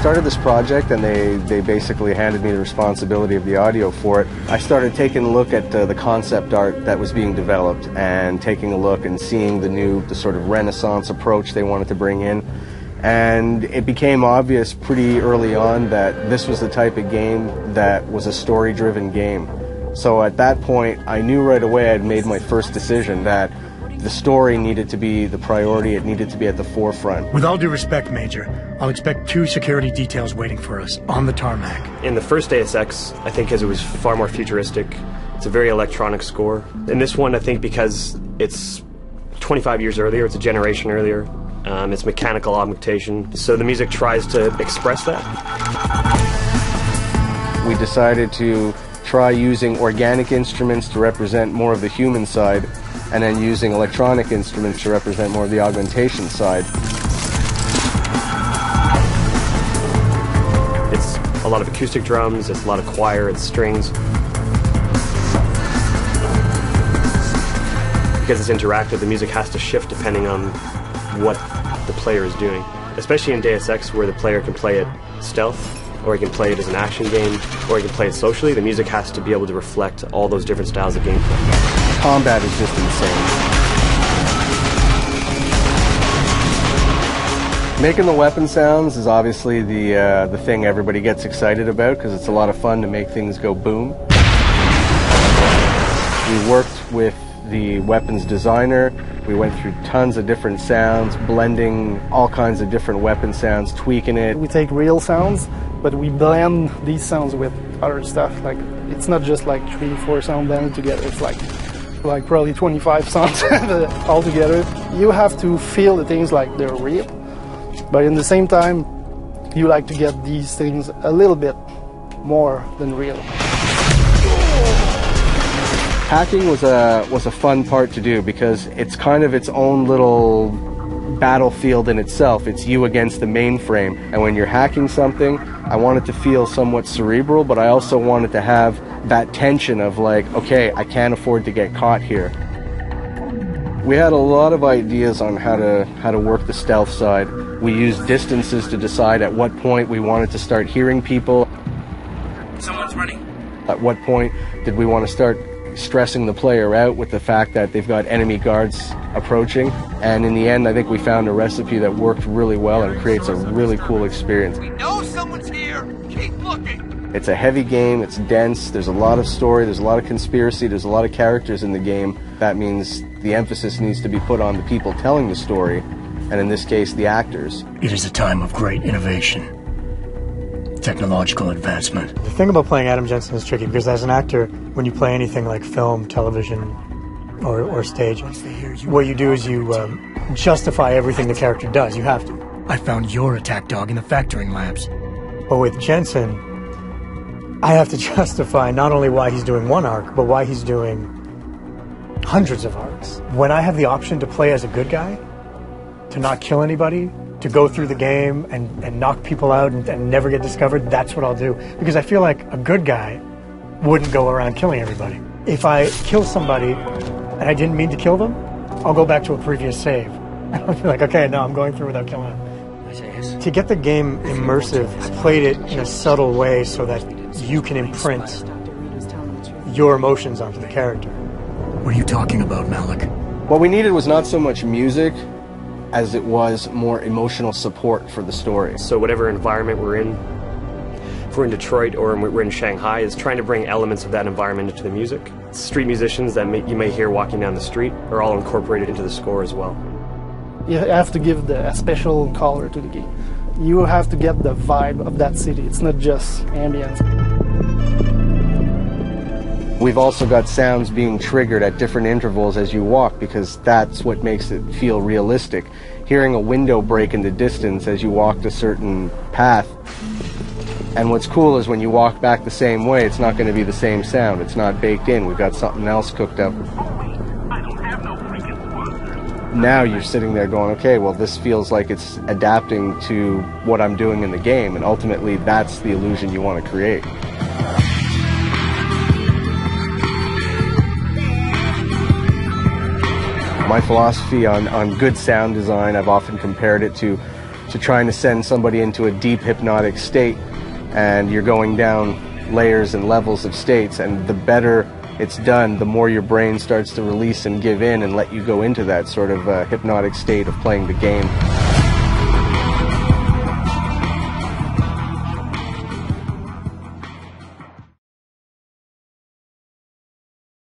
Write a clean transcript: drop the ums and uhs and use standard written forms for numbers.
started this project and they basically handed me the responsibility of the audio for it, I started taking a look at the concept art that was being developed and taking a look and seeing the sort of Renaissance approach they wanted to bring in. And it became obvious pretty early on that this was the type of game that was a story-driven game. So at that point, I knew right away I'd made my first decision that the story needed to be the priority, it needed to be at the forefront. With all due respect, Major, I'll expect 2 security details waiting for us on the tarmac. In the first Deus Ex, I think because it was far more futuristic, it's a very electronic score. In this one, I think because it's 25 years earlier, it's a generation earlier, it's mechanical augmentation, so the music tries to express that. We decided to try using organic instruments to represent more of the human side, and then using electronic instruments to represent more of the augmentation side. It's a lot of acoustic drums, it's a lot of choir, it's strings. Because it's interactive, the music has to shift depending on what the player is doing. Especially in Deus Ex, where the player can play it stealth, or he can play it as an action game, or he can play it socially, the music has to be able to reflect all those different styles of gameplay. Combat is just insane. Making the weapon sounds is obviously the thing everybody gets excited about, because it's a lot of fun to make things go boom. We worked with the weapons designer. We went through tons of different sounds, blending all kinds of different weapon sounds, tweaking it. We take real sounds, but we blend these sounds with other stuff. Like, it's not just like 3-4 sounds blended together. It's like probably 25 sounds all together. You have to feel the things like they're real, but in the same time, you like to get these things a little bit more than real. Hacking was a fun part to do because it's kind of its own little battlefield in itself. It's you against the mainframe, and when you're hacking something, I want it to feel somewhat cerebral, but I also want it to have that tension of like, okay, I can't afford to get caught here. We had a lot of ideas on how to work the stealth side. We used distances to decide at what point we wanted to start hearing people. Someone's running. At what point did we want to start stressing the player out with the fact that they've got enemy guards approaching, and in the end I think we found a recipe that worked really well and creates a really cool experience. We know someone's here. Keep looking. It's a heavy game, it's dense, there's a lot of story, there's a lot of conspiracy, there's a lot of characters in the game. That means the emphasis needs to be put on the people telling the story, and in this case the actors. It is a time of great innovation. Technological advancement. The thing about playing Adam Jensen is tricky because as an actor, when you play anything like film, television, or stage, what you do is you justify everything the character does. You have to. I found your attack dog in the factoring labs. But with Jensen, I have to justify not only why he's doing one arc, but why he's doing hundreds of arcs. When I have the option to play as a good guy, to not kill anybody, to go through the game and knock people out and never get discovered, that's what I'll do. Because I feel like a good guy wouldn't go around killing everybody. If I kill somebody and I didn't mean to kill them, I'll go back to a previous save. I'll be like, okay, no, I'm going through without killing them. To get the game immersive, I played it in a subtle way so that you can imprint your emotions onto the character. What are you talking about, Malik? What we needed was not so much music as it was more emotional support for the story. So whatever environment we're in, if we're in Detroit or we're in Shanghai, is trying to bring elements of that environment into the music. Street musicians that you may hear walking down the street are all incorporated into the score as well. You have to give a special color to the game. You have to get the vibe of that city. It's not just ambience. We've also got sounds being triggered at different intervals as you walk, because that's what makes it feel realistic. Hearing a window break in the distance as you walk a certain path. And what's cool is when you walk back the same way, it's not going to be the same sound. It's not baked in. We've got something else cooked up. Now you're sitting there going, okay, well, this feels like it's adapting to what I'm doing in the game, and ultimately that's the illusion you want to create. My philosophy on good sound design, I've often compared it to to trying to send somebody into a deep hypnotic state, and you're going down layers and levels of states, and the better it's done, the more your brain starts to release and give in and let you go into that sort of hypnotic state of playing the game.